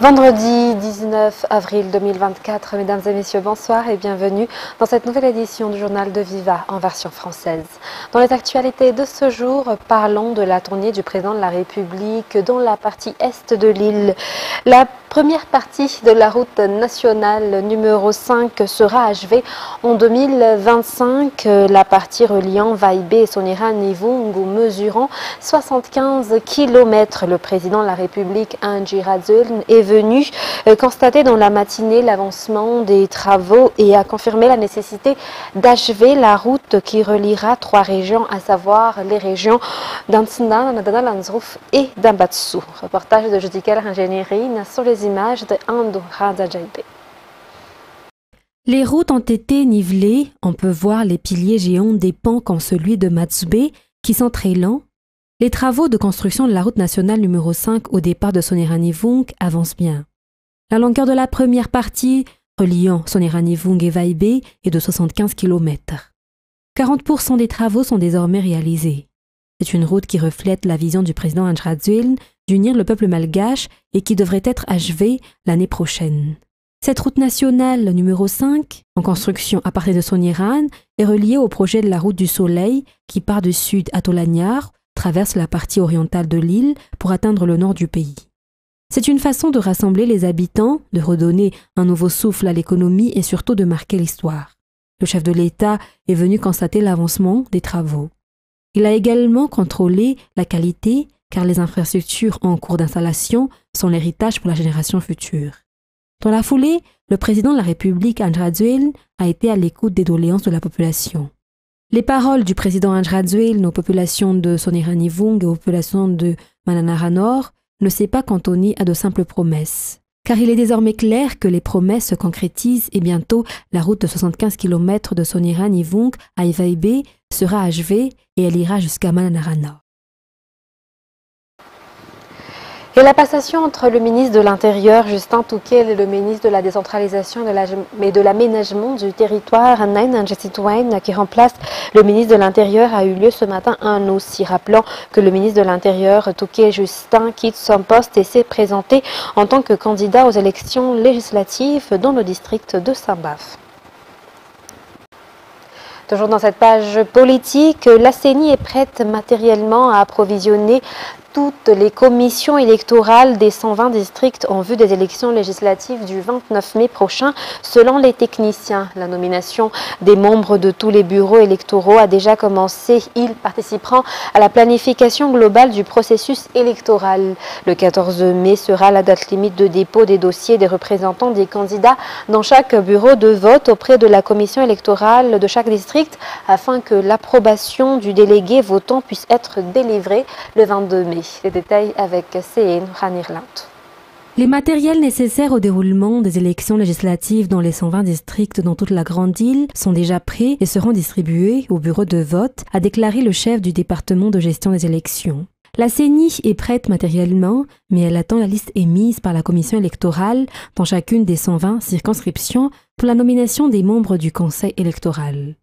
Vendredi 19 avril 2024, mesdames et messieurs, bonsoir et bienvenue dans cette nouvelle édition du journal de Viva en version française. Dans les actualités de ce jour, parlons de la tournée du président de la République dans la partie est de l'île. La première partie de la route nationale numéro 5 sera achevée en 2025. La partie reliant Vaibé et Sonira-Nivungu mesurant 75 km. Le président de la République, Andry Rajoelina, est venu constater dans la matinée l'avancement des travaux et a confirmé la nécessité d'achever la route qui reliera trois régions, à savoir les régions d'Antsina, Nadana, Lanzrouf et d'Ambatsu. Reportage de Judical Ingénierie sur les images de Ando Radzajaibé. Les routes ont été nivelées, on peut voir les piliers géants des ponts comme celui de Matsube qui sont très lents. Les travaux de construction de la route nationale numéro 5 au départ de Sonira-Nivungu avancent bien. La longueur de la première partie, reliant Sonira-Nivungu et Vaibé, est de 75 km. 40% des travaux sont désormais réalisés. C'est une route qui reflète la vision du président Andry Rajoelina d'unir le peuple malgache et qui devrait être achevée l'année prochaine. Cette route nationale numéro 5, en construction à partir de Soniran, est reliée au projet de la route du Soleil qui part du sud à Tolagnar, traverse la partie orientale de l'île pour atteindre le nord du pays. C'est une façon de rassembler les habitants, de redonner un nouveau souffle à l'économie et surtout de marquer l'histoire. Le chef de l'État est venu constater l'avancement des travaux. Il a également contrôlé la qualité car les infrastructures en cours d'installation sont l'héritage pour la génération future. Dans la foulée, le président de la République, Andry Rajoelina, a été à l'écoute des doléances de la population. Les paroles du président Andry Rajoelina aux populations de Sonira-Nivungu et aux populations de Mananara Nord ne s'est pas cantonné à de simples promesses. Car il est désormais clair que les promesses se concrétisent et bientôt la route de 75 km de Sonira-Nivungu à Vaibé sera achevée et elle ira jusqu'à Mananara Nord. Et la passation entre le ministre de l'Intérieur, Justin Touquet, et le ministre de la Décentralisation et de l'Aménagement du territoire, Nain Njetitouane, qui remplace le ministre de l'Intérieur, a eu lieu ce matin à Nossi, rappelant que le ministre de l'Intérieur, Touquet Justin, quitte son poste et s'est présenté en tant que candidat aux élections législatives dans le district de Saint-Baf. Toujours dans cette page politique, la CENI est prête matériellement à approvisionner toutes les commissions électorales des 120 districts en vue des élections législatives du 29 mai prochain, selon les techniciens. La nomination des membres de tous les bureaux électoraux a déjà commencé. Ils participeront à la planification globale du processus électoral. Le 14 mai sera la date limite de dépôt des dossiers des représentants des candidats dans chaque bureau de vote auprès de la commission électorale de chaque district afin que l'approbation du délégué votant puisse être délivrée le 22 mai. Les détails avec Céline Ranirlant. Les matériels nécessaires au déroulement des élections législatives dans les 120 districts dans toute la grande île sont déjà prêts et seront distribués au bureau de vote, a déclaré le chef du département de gestion des élections. La CENI est prête matériellement, mais elle attend la liste émise par la commission électorale dans chacune des 120 circonscriptions pour la nomination des membres du conseil électoral.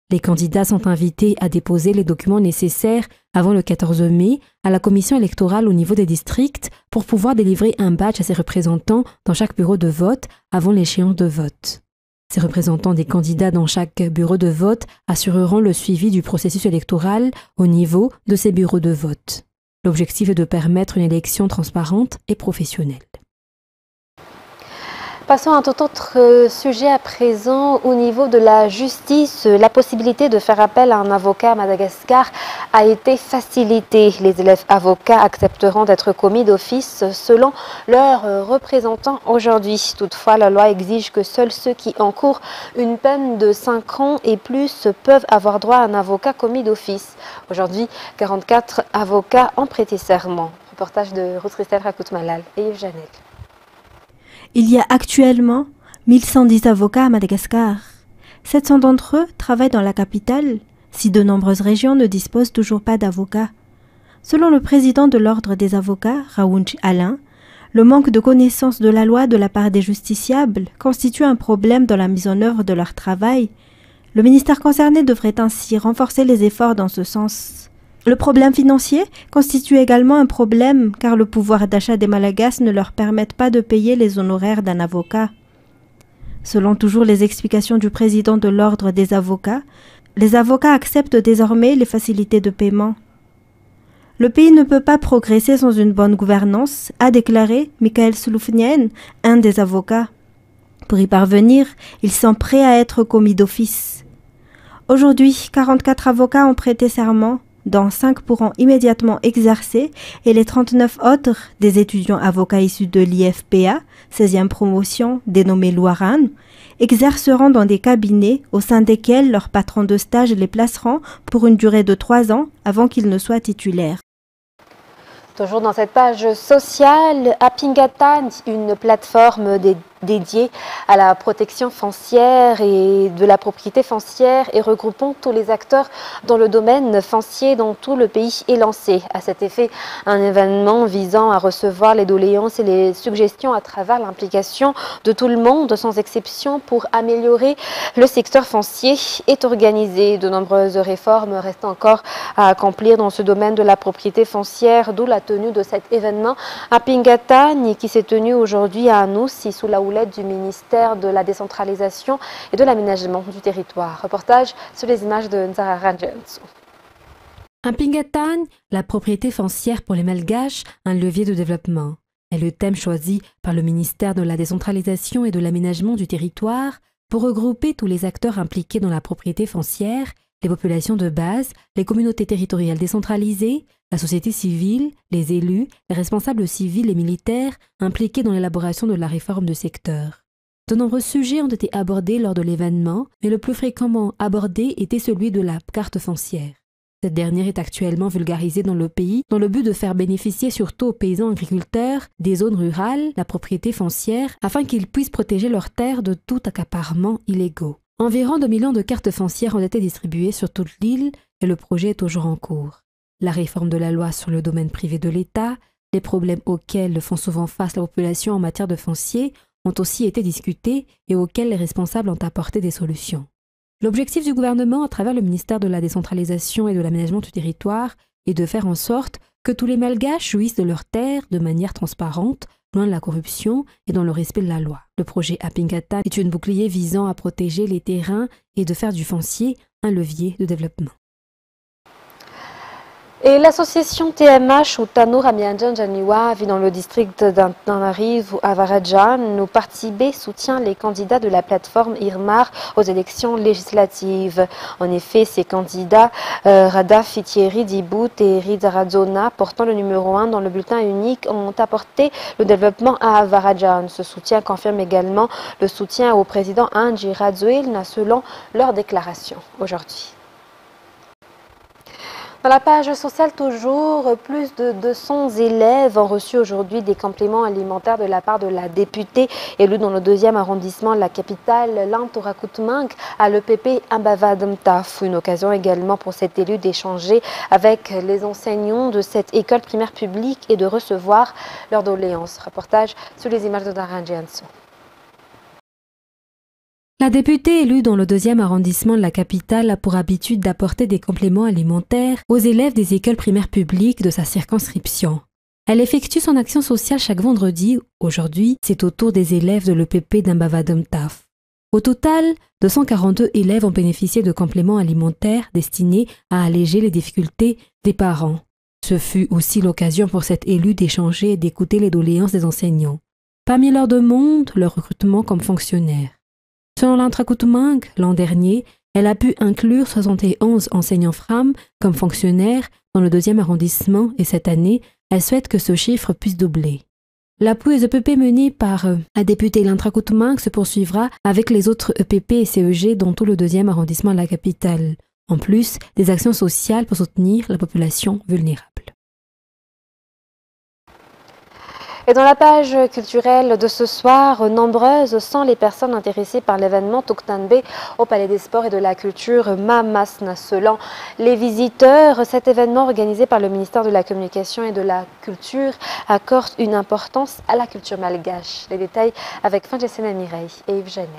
Les candidats sont invités à déposer les documents nécessaires avant le 14 mai à la commission électorale au niveau des districts pour pouvoir délivrer un badge à ses représentants dans chaque bureau de vote avant l'échéance de vote. Ces représentants des candidats dans chaque bureau de vote assureront le suivi du processus électoral au niveau de ces bureaux de vote. L'objectif est de permettre une élection transparente et professionnelle. Passons à un tout autre sujet à présent. Au niveau de la justice, la possibilité de faire appel à un avocat à Madagascar a été facilitée. Les élèves avocats accepteront d'être commis d'office selon leurs représentants aujourd'hui. Toutefois, la loi exige que seuls ceux qui encourent une peine de 5 ans et plus peuvent avoir droit à un avocat commis d'office. Aujourd'hui, 44 avocats ont prêté serment. Reportage de Ruth Christelle Rakout-Malal et Yves Janel. Il y a actuellement 1110 avocats à Madagascar. 700 d'entre eux travaillent dans la capitale, si de nombreuses régions ne disposent toujours pas d'avocats. Selon le président de l'Ordre des avocats, Raounch Alain, le manque de connaissance de la loi de la part des justiciables constitue un problème dans la mise en œuvre de leur travail. Le ministère concerné devrait ainsi renforcer les efforts dans ce sens. Le problème financier constitue également un problème car le pouvoir d'achat des Malagasy ne leur permet pas de payer les honoraires d'un avocat. Selon toujours les explications du président de l'Ordre des avocats, les avocats acceptent désormais les facilités de paiement. Le pays ne peut pas progresser sans une bonne gouvernance, a déclaré Michael Souloufnian, un des avocats. Pour y parvenir, ils sont prêts à être commis d'office. Aujourd'hui, 44 avocats ont prêté serment, dont 5 pourront immédiatement exercer et les 39 autres, des étudiants avocats issus de l'IFPA, 16e promotion, dénommée Loiran, exerceront dans des cabinets au sein desquels leurs patrons de stage les placeront pour une durée de 3 ans avant qu'ils ne soient titulaires. Toujours dans cette page sociale, Apingatan, une plateforme dédiée à la protection foncière et de la propriété foncière et regroupant tous les acteurs dans le domaine foncier dans tout le pays est lancé. À cet effet, un événement visant à recevoir les doléances et les suggestions à travers l'implication de tout le monde sans exception pour améliorer le secteur foncier est organisé. De nombreuses réformes restent encore à accomplir dans ce domaine de la propriété foncière, d'où la tenue de cet événement Apingatan qui s'est tenu aujourd'hui à Anoussi sous la houlette du ministère de la décentralisation et de l'aménagement du territoire. Reportage sur les images de Nzara Ranjens. Apingatan, la propriété foncière pour les Malgaches, un levier de développement, est le thème choisi par le ministère de la décentralisation et de l'aménagement du territoire pour regrouper tous les acteurs impliqués dans la propriété foncière, les populations de base, les communautés territoriales décentralisées, la société civile, les élus, les responsables civils et militaires impliqués dans l'élaboration de la réforme de secteur. De nombreux sujets ont été abordés lors de l'événement, mais le plus fréquemment abordé était celui de la carte foncière. Cette dernière est actuellement vulgarisée dans le pays dans le but de faire bénéficier surtout aux paysans agriculteurs des zones rurales la propriété foncière afin qu'ils puissent protéger leurs terres de tout accaparement illégaux. Environ 2 millions de cartes foncières ont été distribuées sur toute l'île et le projet est toujours en cours. La réforme de la loi sur le domaine privé de l'État, les problèmes auxquels font souvent face la population en matière de foncier ont aussi été discutés et auxquels les responsables ont apporté des solutions. L'objectif du gouvernement à travers le ministère de la décentralisation et de l'aménagement du territoire est de faire en sorte que tous les Malgaches jouissent de leurs terres de manière transparente, loin de la corruption et dans le respect de la loi. Le projet Apingatan est une bouclier visant à protéger les terrains et de faire du foncier un levier de développement. Et l'association TMH ou Tanur Amianjan Janiwa vit dans le district d'Anarive à Varadjan. Nous Parti B soutient les candidats de la plateforme IRMAR aux élections législatives. En effet, ces candidats, Rada Fitieri Dibout et Rizaradzona, portant le numéro 1 dans le bulletin unique, ont apporté le développement à Varadjan. Ce soutien confirme également le soutien au président Anji Radzuelna selon leur déclaration aujourd'hui. Dans la page sociale toujours, plus de 200 élèves ont reçu aujourd'hui des compléments alimentaires de la part de la députée élue dans le 2e arrondissement de la capitale, Lantorakutmank, à l'EPP Ambavadmtaf. Une occasion également pour cet élu d'échanger avec les enseignants de cette école primaire publique et de recevoir leurs doléances. Reportage sur les images de Naranjianso. La députée élue dans le 2e arrondissement de la capitale a pour habitude d'apporter des compléments alimentaires aux élèves des écoles primaires publiques de sa circonscription. Elle effectue son action sociale chaque vendredi. Aujourd'hui, c'est au tour des élèves de l'EPP d'Ambavadmtaf. Au total, 242 élèves ont bénéficié de compléments alimentaires destinés à alléger les difficultés des parents. Ce fut aussi l'occasion pour cette élue d'échanger et d'écouter les doléances des enseignants. Parmi leurs demandes, leur recrutement comme fonctionnaire. Selon l'Antrakutumang, l'an dernier, elle a pu inclure 71 enseignants femmes comme fonctionnaires dans le 2e arrondissement et cette année, elle souhaite que ce chiffre puisse doubler. L'appui aux EPP mené par la députée l'Antrakutumang se poursuivra avec les autres EPP et CEG dans tout le 2e arrondissement de la capitale. En plus, des actions sociales pour soutenir la population vulnérable. Et dans la page culturelle de ce soir, nombreuses sont les personnes intéressées par l'événement Tuktanbe au Palais des Sports et de la Culture Mamasna. Selon les visiteurs, cet événement organisé par le ministère de la Communication et de la Culture accorde une importance à la culture malgache. Les détails avec Fanjesena Mireille et Yves Janel.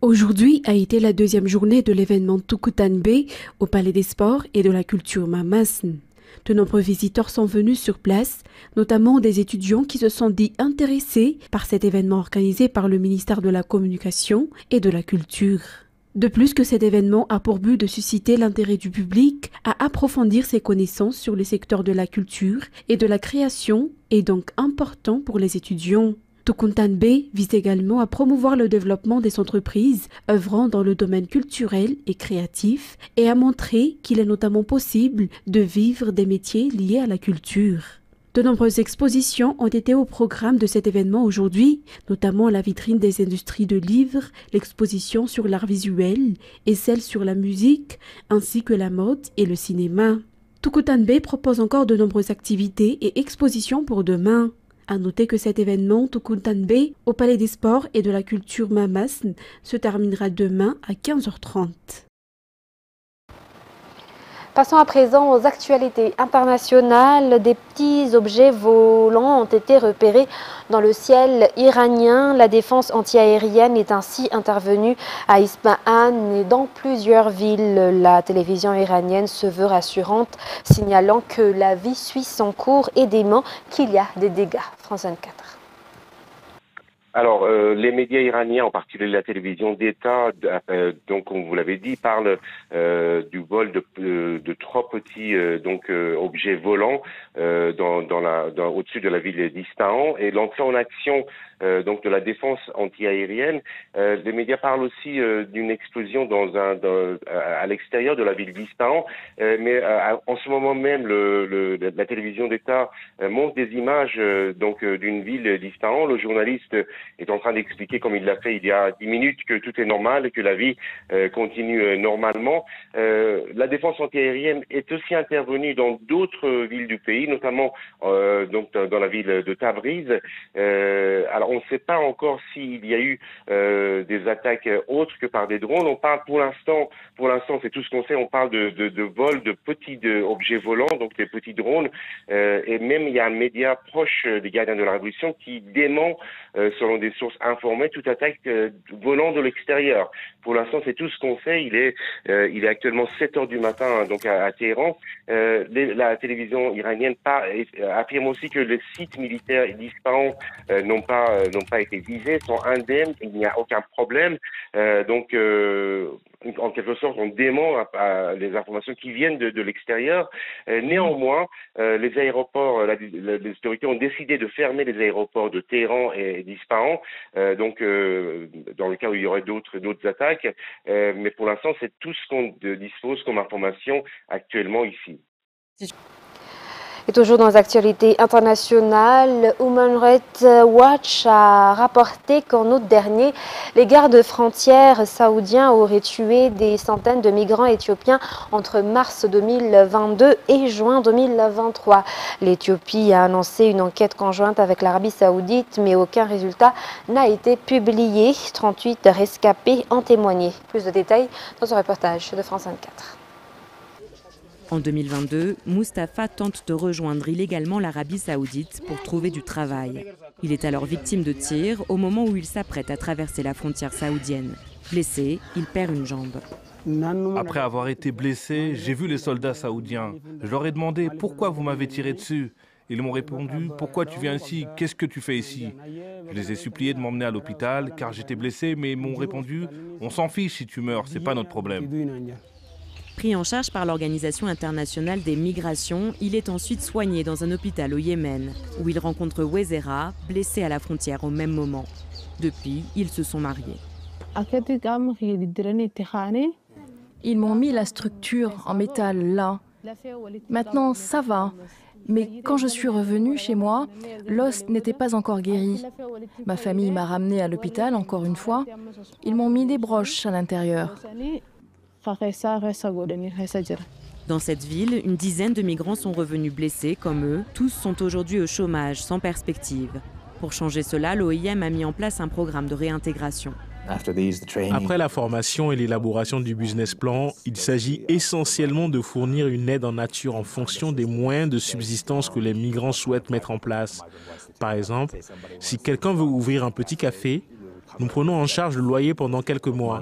Aujourd'hui a été la deuxième journée de l'événement Tukutanbe au Palais des Sports et de la Culture Mamasn. De nombreux visiteurs sont venus sur place, notamment des étudiants qui se sont dit intéressés par cet événement organisé par le ministère de la Communication et de la Culture. De plus que cet événement a pour but de susciter l'intérêt du public à approfondir ses connaissances sur le secteur de la culture et de la création est donc important pour les étudiants. Tukutanbe vise également à promouvoir le développement des entreprises œuvrant dans le domaine culturel et créatif et à montrer qu'il est notamment possible de vivre des métiers liés à la culture. De nombreuses expositions ont été au programme de cet événement aujourd'hui, notamment la vitrine des industries de livres, l'exposition sur l'art visuel et celle sur la musique, ainsi que la mode et le cinéma. Tukutanbe propose encore de nombreuses activités et expositions pour demain. À noter que cet événement Tukutanbe au Palais des Sports et de la Culture Mamasn se terminera demain à 15h30. Passons à présent aux actualités internationales. Des petits objets volants ont été repérés dans le ciel iranien. La défense antiaérienne est ainsi intervenue à Isfahan et dans plusieurs villes. La télévision iranienne se veut rassurante, signalant que la vie suit son cours et dément qu'il y a des dégâts. France 24. Alors, les médias iraniens, en particulier la télévision d'État, donc comme vous l'avez dit, parlent du vol de 3 petits objets volants au-dessus de la ville d'Isfahan et l'entrée en action donc de la défense antiaérienne. Les médias parlent aussi d'une explosion à l'extérieur de la ville d'Isfahan, mais en ce moment même, la télévision d'État montre des images d'une ville d'Isfahan. Le journaliste est en train d'expliquer, comme il l'a fait il y a 10 minutes, que tout est normal et que la vie continue normalement. La défense antiaérienne est aussi intervenue dans d'autres villes du pays, notamment dans la ville de Tabriz. Alors, on ne sait pas encore s'il y a eu des attaques autres que par des drones. On parle pour l'instant, c'est tout ce qu'on sait, on parle de vol de petits objets volants, donc des petits drones. Et même il y a un média proche des gardiens de la Révolution qui dément, selon des sources informées, toute attaque volant de l'extérieur. Pour l'instant, c'est tout ce qu'on sait. Il est actuellement 7 heures du matin, donc à Téhéran. La télévision iranienne affirme aussi que les sites militaires d'Isfahan n'ont pas été visés, sont indemnes, il n'y a aucun problème. En quelque sorte, on dément les informations qui viennent de l'extérieur. Néanmoins, les aéroports, les autorités ont décidé de fermer les aéroports de Téhéran et d'Isfahan, dans le cas où il y aurait d'autres attaques. Mais pour l'instant, c'est tout ce qu'on dispose comme information actuellement ici. Et toujours dans les actualités internationales, Human Rights Watch a rapporté qu'en août dernier, les gardes frontières saoudiens auraient tué des centaines de migrants éthiopiens entre mars 2022 et juin 2023. L'Éthiopie a annoncé une enquête conjointe avec l'Arabie saoudite, mais aucun résultat n'a été publié. 38 rescapés en témoigné. Plus de détails dans ce reportage de France 24. En 2022, Mustapha tente de rejoindre illégalement l'Arabie saoudite pour trouver du travail. Il est alors victime de tirs au moment où il s'apprête à traverser la frontière saoudienne. Blessé, il perd une jambe. Après avoir été blessé, j'ai vu les soldats saoudiens. Je leur ai demandé « Pourquoi vous m'avez tiré dessus ?» Ils m'ont répondu « Pourquoi tu viens ici? Qu'est-ce que tu fais ici ?» Je les ai suppliés de m'emmener à l'hôpital car j'étais blessé, mais ils m'ont répondu « On s'en fiche si tu meurs, c'est pas notre problème. » Pris en charge par l'Organisation internationale des migrations, il est ensuite soigné dans un hôpital au Yémen, où il rencontre Wezera, blessé à la frontière au même moment. Depuis, ils se sont mariés. Ils m'ont mis la structure en métal là. Maintenant, ça va. Mais quand je suis revenue chez moi, l'os n'était pas encore guéri. Ma famille m'a ramenée à l'hôpital encore une fois. Ils m'ont mis des broches à l'intérieur. Dans cette ville, une dizaine de migrants sont revenus blessés comme eux. Tous sont aujourd'hui au chômage, sans perspective. Pour changer cela, l'OIM a mis en place un programme de réintégration. Après la formation et l'élaboration du business plan, il s'agit essentiellement de fournir une aide en nature en fonction des moyens de subsistance que les migrants souhaitent mettre en place. Par exemple, si quelqu'un veut ouvrir un petit café, Nous prenons en charge le loyer pendant quelques mois.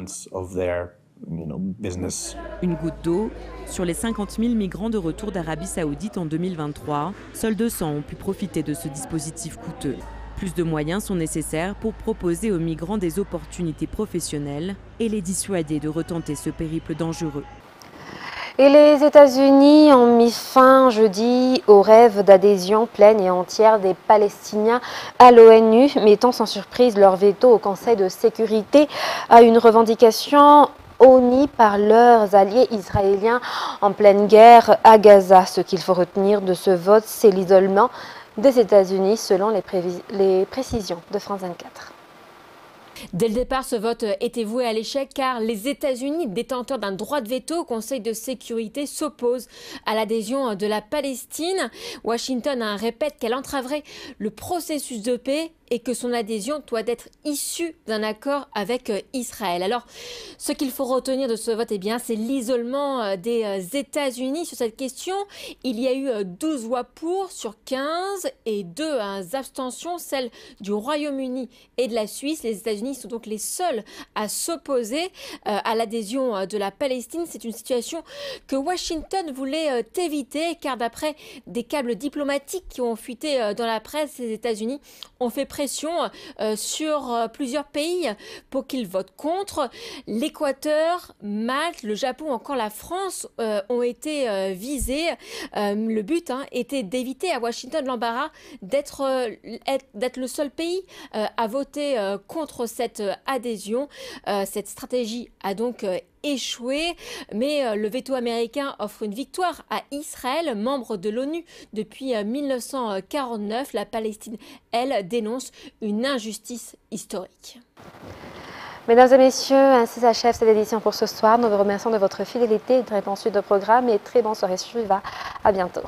Une goutte d'eau. Sur les 50 000 migrants de retour d'Arabie Saoudite en 2023, seuls 200 ont pu profiter de ce dispositif coûteux. Plus de moyens sont nécessaires pour proposer aux migrants des opportunités professionnelles et les dissuader de retenter ce périple dangereux. Et les États-Unis ont mis fin jeudi au rêve d'adhésion pleine et entière des Palestiniens à l'ONU, mettant sans surprise leur veto au Conseil de sécurité à une revendication honnie par leurs alliés israéliens en pleine guerre à Gaza. Ce qu'il faut retenir de ce vote, c'est l'isolement des États-Unis selon les précisions de France 24. Dès le départ, ce vote était voué à l'échec car les États-Unis, détenteurs d'un droit de veto au Conseil de sécurité, s'opposent à l'adhésion de la Palestine. Washington répète qu'elle entraverait le processus de paix et que son adhésion doit être issue d'un accord avec Israël. Alors, ce qu'il faut retenir de ce vote, eh bien, c'est l'isolement des États-Unis sur cette question. Il y a eu 12 voix pour sur 15 et 2 abstentions, celles du Royaume-Uni et de la Suisse. Les États-Unis sont donc les seuls à s'opposer à l'adhésion de la Palestine. C'est une situation que Washington voulait éviter car d'après des câbles diplomatiques qui ont fuité dans la presse, les États-Unis ont fait pression sur plusieurs pays pour qu'ils votent contre. L'Équateur, Malte, le Japon, encore la France ont été visés. Le but était d'éviter à Washington l'embarras d'être le seul pays à voter contre cette adhésion. Cette stratégie a donc échoué, mais le veto américain offre une victoire à Israël, membre de l'ONU depuis 1949. La Palestine, elle, dénonce une injustice historique. Mesdames et messieurs, ainsi s'achève cette édition pour ce soir. Nous vous remercions de votre fidélité et de réponse suite au programme et très bonne soirée sur Viva. À bientôt.